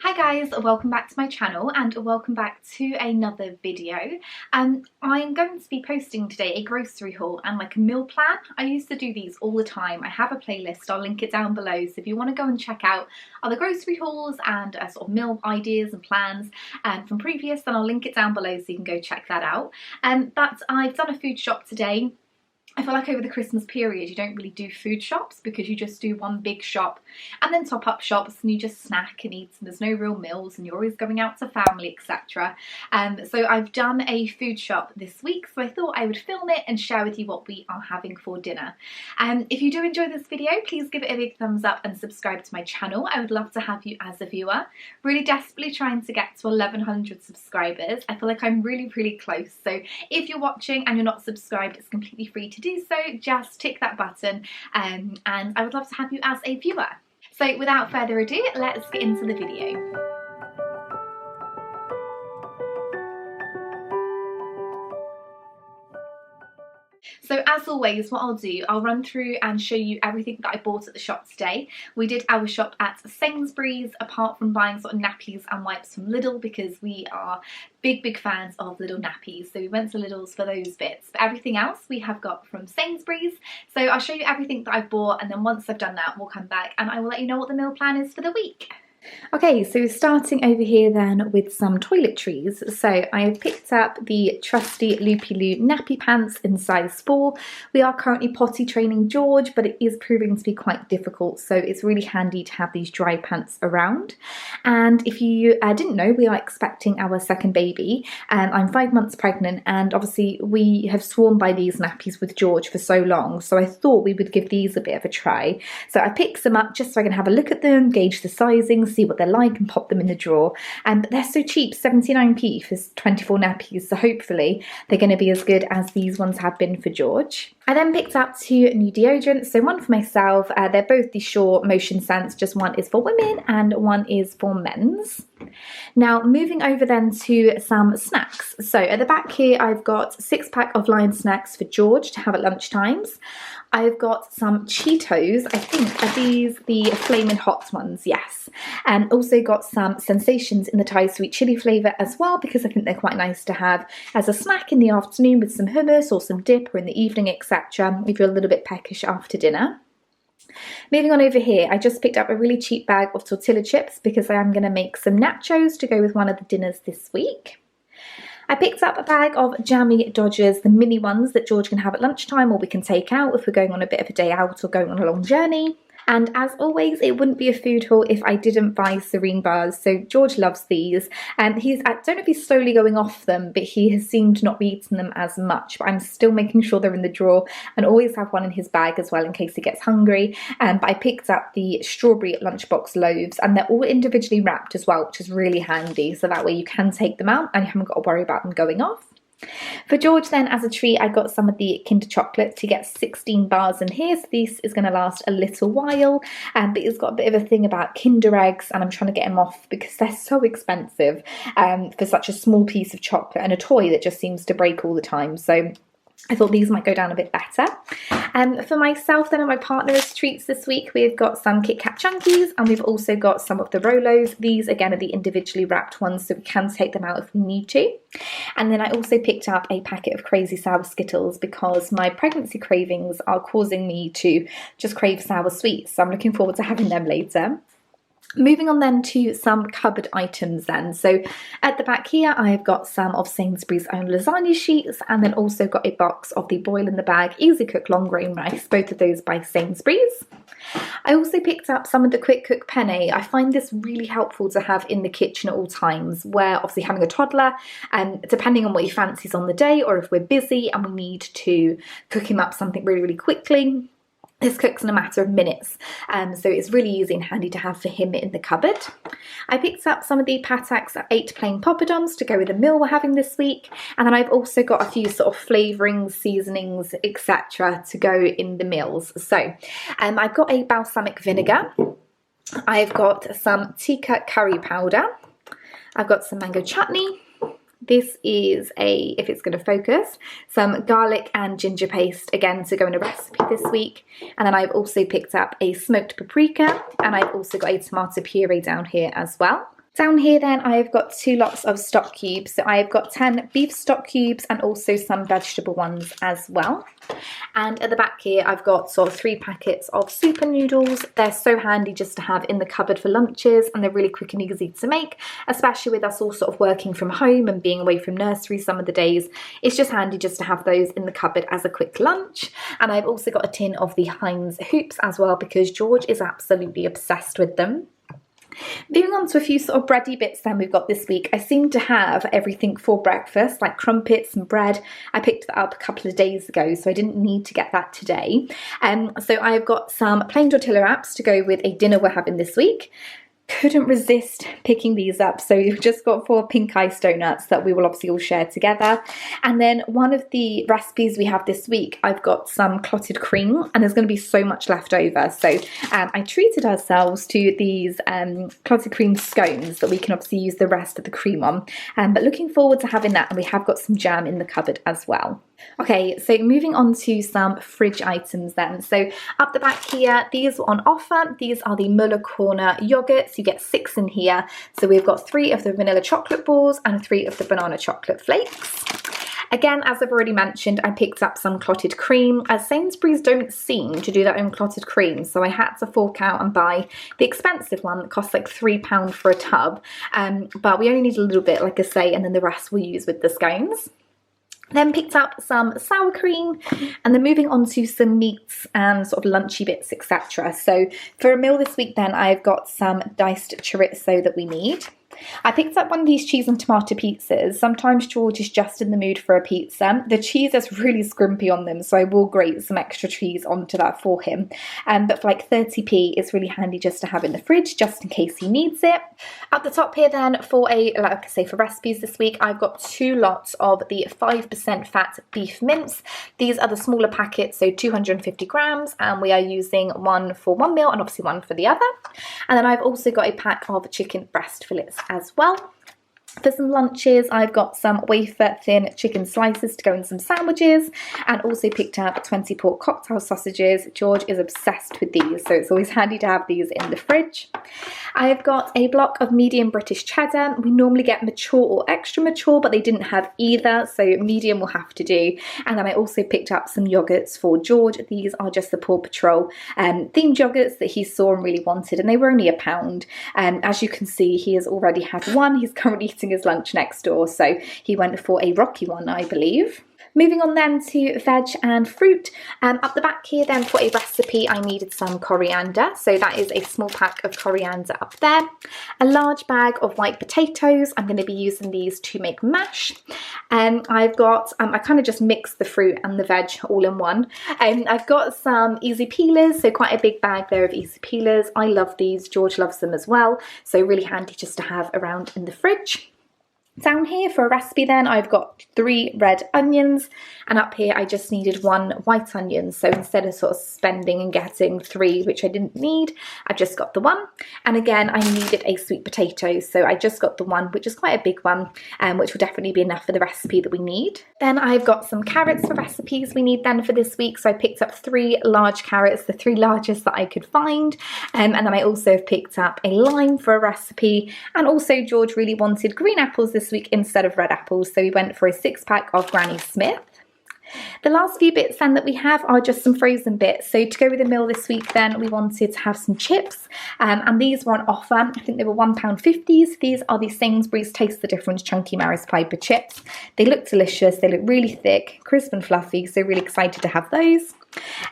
Hi guys, welcome back to my channel and welcome back to another video. I'm going to be posting today a grocery haul and like a meal plan. I used to do these all the time. I have a playlist, I'll link it down below, so if you want to go and check out other grocery hauls and sort of meal ideas and plans from previous, then I'll link it down below so you can go check that out. But I've done a food shop today. I feel like over the Christmas period you don't really do food shops because you just do one big shop and then top up shops and you just snack and eat and there's no real meals and you're always going out to family, etc. So I've done a food shop this week, so I thought I would film it and share with you what we are having for dinner. If you do enjoy this video, please give it a big thumbs up and subscribe to my channel. I would love to have you as a viewer. Really desperately trying to get to 1100 subscribers. I feel like I'm really close, so if you're watching and you're not subscribed, it's completely free to do so. Just tick that button and I would love to have you as a viewer. So without further ado, let's get into the video. So as always, what I'll do, I'll run through and show you everything that I bought at the shop today. We did our shop at Sainsbury's, apart from buying sort of nappies and wipes from Lidl, because we are big fans of Lidl nappies. So we went to Lidl's for those bits. But everything else we have got from Sainsbury's. So I'll show you everything that I've bought, and then once I've done that, we'll come back and I will let you know what the meal plan is for the week. Okay, so starting over here then with some toiletries. So I have picked up the trusty Loopy-Loo nappy pants in size 4. We are currently potty training George, but it is proving to be quite difficult, so it's really handy to have these dry pants around. And if you didn't know, we are expecting our second baby. I'm 5 months pregnant, and obviously we have sworn by these nappies with George for so long, so I thought we would give these a bit of a try. So I picked some up just so I can have a look at them, gauge the sizing, see what they're like and pop them in the drawer. And they're so cheap, 79p for 24 nappies, so hopefully they're going to be as good as these ones have been for George. I then picked up 2 new deodorants, so one for myself. They're both the Sure Motion Scents, just one is for women and one is for men's. Now moving over then to some snacks. So at the back here I've got 6-pack of Lion snacks for George to have at lunch times. I've got some Cheetos, I think are these the Flamin' Hot ones, yes. And also got some Sensations in the Thai sweet chili flavour as well, because I think they're quite nice to have as a snack in the afternoon with some hummus or some dip, or in the evening, etc. if you're a little bit peckish after dinner. Moving on over here, I just picked up a really cheap bag of tortilla chips because I am going to make some nachos to go with one of the dinners this week. I picked up a bag of Jammy Dodgers, the mini ones that George can have at lunchtime, or we can take out if we're going on a bit of a day out or going on a long journey. And as always, it wouldn't be a food haul if I didn't buy Serene bars. So George loves these. I don't know if he's slowly going off them, but he has seemed to not be eating them as much. But I'm still making sure they're in the drawer and always have one in his bag as well in case he gets hungry. But I picked up the strawberry lunchbox loaves, and they're all individually wrapped as well, which is really handy. So that way you can take them out and you haven't got to worry about them going off. For George then, as a treat, I got some of the Kinder Chocolate to get 16 bars in here, so this is going to last a little while, but he's got a bit of a thing about Kinder eggs and I'm trying to get him off because they're so expensive for such a small piece of chocolate and a toy that just seems to break all the time, so I thought these might go down a bit better. For myself then and my partner as treats this week, we've got some Kit Kat Chunkies and we've also got some of the Rolos. These again are the individually wrapped ones, so we can take them out if we need to. And then I also picked up a packet of Crazy Sour Skittles because my pregnancy cravings are causing me to just crave sour sweets, so I'm looking forward to having them later. Moving on then to some cupboard items then. So at the back here I've got some of Sainsbury's own lasagna sheets, and then also got a box of the Boil in the Bag Easy Cook long grain rice, both of those by Sainsbury's. I also picked up some of the Quick Cook penne. I find this really helpful to have in the kitchen at all times, where obviously having a toddler, and depending on what he fancies on the day, or if we're busy and we need to cook him up something really quickly, this cooks in a matter of minutes, so it's really easy and handy to have for him in the cupboard. I picked up some of the Patak's 8 plain poppadums to go with the meal we're having this week, and then I've also got a few sort of flavourings, seasonings, etc. to go in the meals. So I've got a balsamic vinegar, I've got some tikka curry powder, I've got some mango chutney, This is if it's going to focus, some garlic and ginger paste, again, to go in a recipe this week. And then I've also picked up a smoked paprika, and I've also got a tomato puree down here as well. Down here then I've got 2 lots of stock cubes. So I've got 10 beef stock cubes and also some vegetable ones as well. And at the back here I've got sort of 3 packets of super noodles. They're so handy just to have in the cupboard for lunches, and they're really quick and easy to make, especially with us all sort of working from home and being away from nursery some of the days. It's just handy just to have those in the cupboard as a quick lunch. And I've also got a tin of the Heinz hoops as well because George is absolutely obsessed with them. Moving on to a few sort of bready bits then we've got this week. I seem to have everything for breakfast, like crumpets and bread. I picked that up a couple of days ago, so I didn't need to get that today. So I've got some plain tortilla wraps to go with a dinner we're having this week. Couldn't resist picking these up, so we've just got 4 pink ice donuts that we will obviously all share together. And then one of the recipes we have this week, I've got some clotted cream, and there's going to be so much left over, so I treated ourselves to these clotted cream scones that we can obviously use the rest of the cream on, but looking forward to having that. And we have got some jam in the cupboard as well. Okay, so moving on to some fridge items then. So up the back here, these were on offer. These are the Muller Corner yogurts. You get 6 in here. So we've got 3 of the vanilla chocolate balls and 3 of the banana chocolate flakes. Again, as I've already mentioned, I picked up some clotted cream, as Sainsbury's don't seem to do their own clotted cream, so I had to fork out and buy the expensive one that costs like £3 for a tub. But we only need a little bit, like I say, and then the rest we'll use with the scones. Then picked up some sour cream, and then moving on to some meats and sort of lunchy bits, etc. So for a meal this week then, I've got some diced chorizo that we need. I picked up one of these cheese and tomato pizzas. Sometimes George is just in the mood for a pizza. The cheese is really scrimpy on them, so I will grate some extra cheese onto that for him. But for like 30p, it's really handy just to have in the fridge, just in case he needs it. Up the top here then, for like I say, for recipes this week, I've got 2 lots of the 5% fat beef mince. These are the smaller packets, so 250 grams, and we are using one for one meal and obviously one for the other. And then I've also got a pack of chicken breast fillets as well. For some lunches, I've got some wafer thin chicken slices to go in some sandwiches, and also picked up 20 pork cocktail sausages. George is obsessed with these, so it's always handy to have these in the fridge. I've got a block of medium British cheddar. We normally get mature or extra mature, but they didn't have either, so medium will have to do. And then I also picked up some yogurts for George. These are just the Paw Patrol themed yogurts that he saw and really wanted, and they were only £1. As you can see, he has already had one. He's currently eating his lunch next door, so he went for a rocky one, I believe. Moving on then to veg and fruit. Up the back here then, for a recipe, I needed some coriander, so that is a small pack of coriander up there. A large bag of white potatoes. I'm going to be using these to make mash. I've got, I kind of just mixed the fruit and the veg all in one. I've got some easy peelers, so quite a big bag there of easy peelers. I love these, George loves them as well, so really handy just to have around in the fridge. Down here for a recipe then, I've got 3 red onions, and up here I just needed 1 white onion. So instead of sort of spending and getting 3, which I didn't need, I've just got the 1. And again, I needed a sweet potato, so I just got the 1, which is quite a big one, which will definitely be enough for the recipe that we need. Then I've got some carrots for recipes we need then for this week, so I picked up 3 large carrots, the 3 largest that I could find. And then I also have picked up a lime for a recipe, and also George really wanted green apples this week instead of red apples, so we went for a 6-pack of Granny Smith. The last few bits then that we have are just some frozen bits. So to go with the meal this week then, we wanted to have some chips, and these were on offer. I think they were £1.50. These are the Sainsbury's Taste the Difference Chunky Maris Piper chips. They look delicious, they look really thick, crisp and fluffy, so really excited to have those.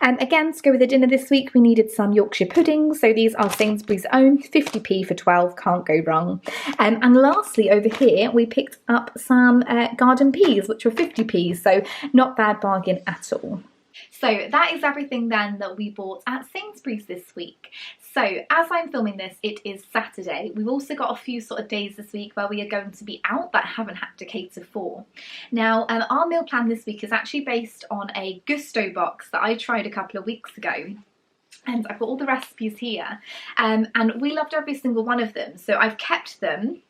Again, to go with the dinner this week, we needed some Yorkshire puddings. So these are Sainsbury's own, 50p for 12, can't go wrong. And lastly, over here, we picked up some garden peas, which were 50p, so not bad bargain at all. So that is everything then that we bought at Sainsbury's this week. So as I'm filming this, it is Saturday. We've also got a few sort of days this week where we are going to be out that I haven't had to cater for. Now, our meal plan this week is actually based on a Gusto box that I tried a couple of weeks ago. And I've got all the recipes here. And we loved every single one of them. So I've kept them.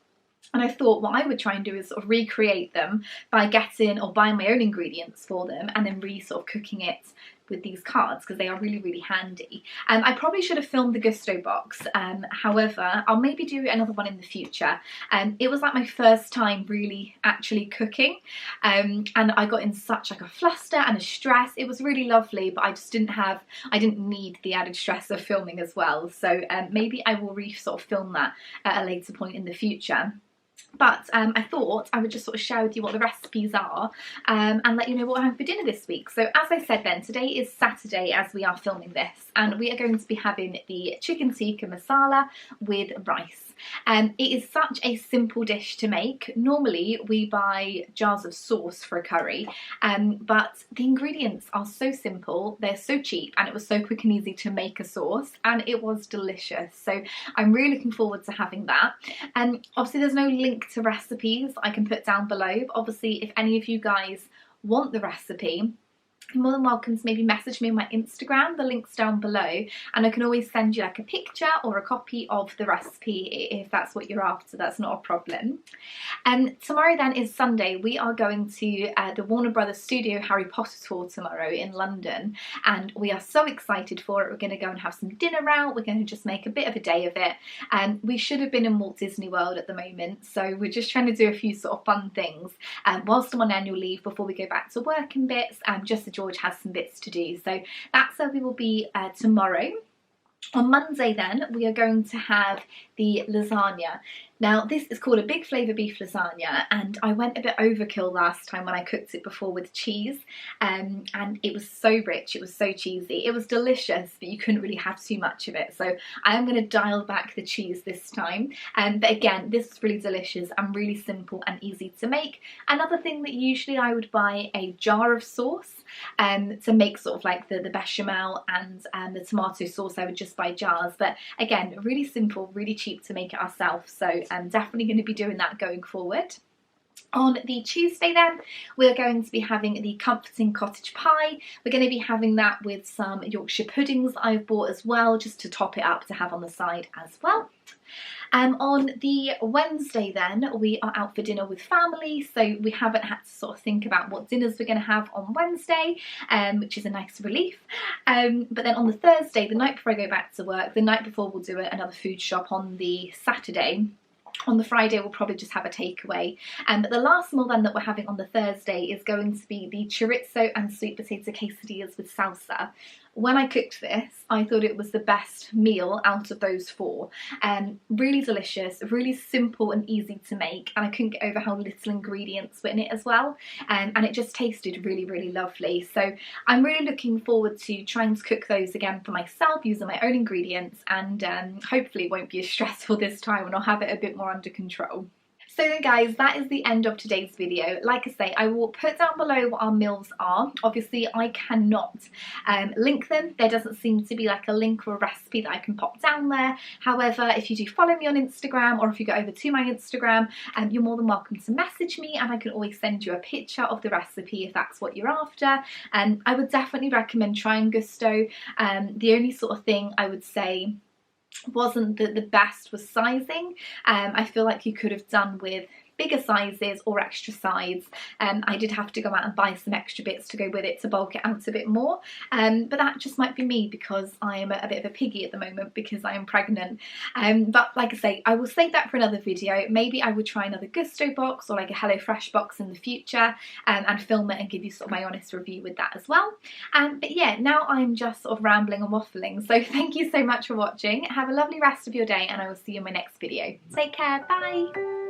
And I thought what I would try and do is sort of recreate them by getting or buying my own ingredients for them and then sort of cooking it with these cards because they are really, really handy. I probably should have filmed the Gusto box, however, I'll maybe do another one in the future. It was like my first time really actually cooking, and I got in such like a fluster and a stress. It was really lovely, but I just I didn't need the added stress of filming as well. So maybe I will sort of film that at a later point in the future. But I thought I would just sort of share with you what the recipes are and let you know what I'm having for dinner this week. So as I said then, today is Saturday as we are filming this, and we are going to be having the chicken tikka masala with rice. It is such a simple dish to make. Normally we buy jars of sauce for a curry, but the ingredients are so simple, they're so cheap, and it was so quick and easy to make a sauce, and it was delicious. So I'm really looking forward to having that. Obviously there's no link to recipes I can put down below, but obviously if any of you guys want the recipe, you're more than welcome to maybe message me on my Instagram, the link's down below, and I can always send you like a picture or a copy of the recipe if that's what you're after. That's not a problem. Tomorrow then is Sunday. We are going to the Warner Brothers Studio Harry Potter tour tomorrow in London, and we are so excited for it. We're going to go and have some dinner out. We're going to just make a bit of a day of it. We should have been in Walt Disney World at the moment, so we're just trying to do a few sort of fun things whilst I'm on annual leave before we go back to work in bits, just so George has some bits to do. So that's where we will be tomorrow. On Monday then, we are going to have the lasagna. Now this is called a big flavour beef lasagna, and I went a bit overkill last time when I cooked it before with cheese, and it was so rich, it was so cheesy. It was delicious, but you couldn't really have too much of it, so I am going to dial back the cheese this time. But again, this is really delicious and really simple and easy to make. Another thing that usually I would buy a jar of sauce to make sort of like the bechamel and the tomato sauce. I would just buy jars, but again, really simple, really cheap to make it ourselves, so I'm definitely going to be doing that going forward. On the Tuesday then, we're going to be having the comforting cottage pie. We're going to be having that with some Yorkshire puddings that I've bought as well, just to top it up to have on the side as well. On the Wednesday then, we are out for dinner with family, so we haven't had to sort of think about what dinners we're going to have on Wednesday, which is a nice relief. But then on the Thursday, the night before I go back to work, the night before we'll do another food shop on the Saturday. On the Friday we'll probably just have a takeaway, but the last meal then that we're having on the Thursday is going to be the chorizo and sweet potato quesadillas with salsa. When I cooked this, I thought it was the best meal out of those four. Really delicious, really simple and easy to make, and I couldn't get over how little ingredients were in it as well, and it just tasted really, really lovely. So I'm really looking forward to trying to cook those again for myself using my own ingredients, and hopefully it won't be as stressful this time and I'll have it a bit more under control. So then guys, that is the end of today's video. Like I say, I will put down below what our meals are. Obviously I cannot link them. There doesn't seem to be like a link or a recipe that I can pop down there. However, if you do follow me on Instagram, or if you go over to my Instagram, you're more than welcome to message me, and I can always send you a picture of the recipe if that's what you're after. I would definitely recommend trying Gusto. The only sort of thing I would say wasn't the best was sizing. I feel like you could have done with bigger sizes or extra sides. I did have to go out and buy some extra bits to go with it to bulk it out a bit more, but that just might be me because I am a bit of a piggy at the moment because I am pregnant. But like I say, I will save that for another video. Maybe I would try another Gusto box or like a HelloFresh box in the future, and film it and give you sort of my honest review with that as well. But yeah, now I'm just sort of rambling and waffling, so thank you so much for watching. Have a lovely rest of your day, and I will see you in my next video. Take care, bye!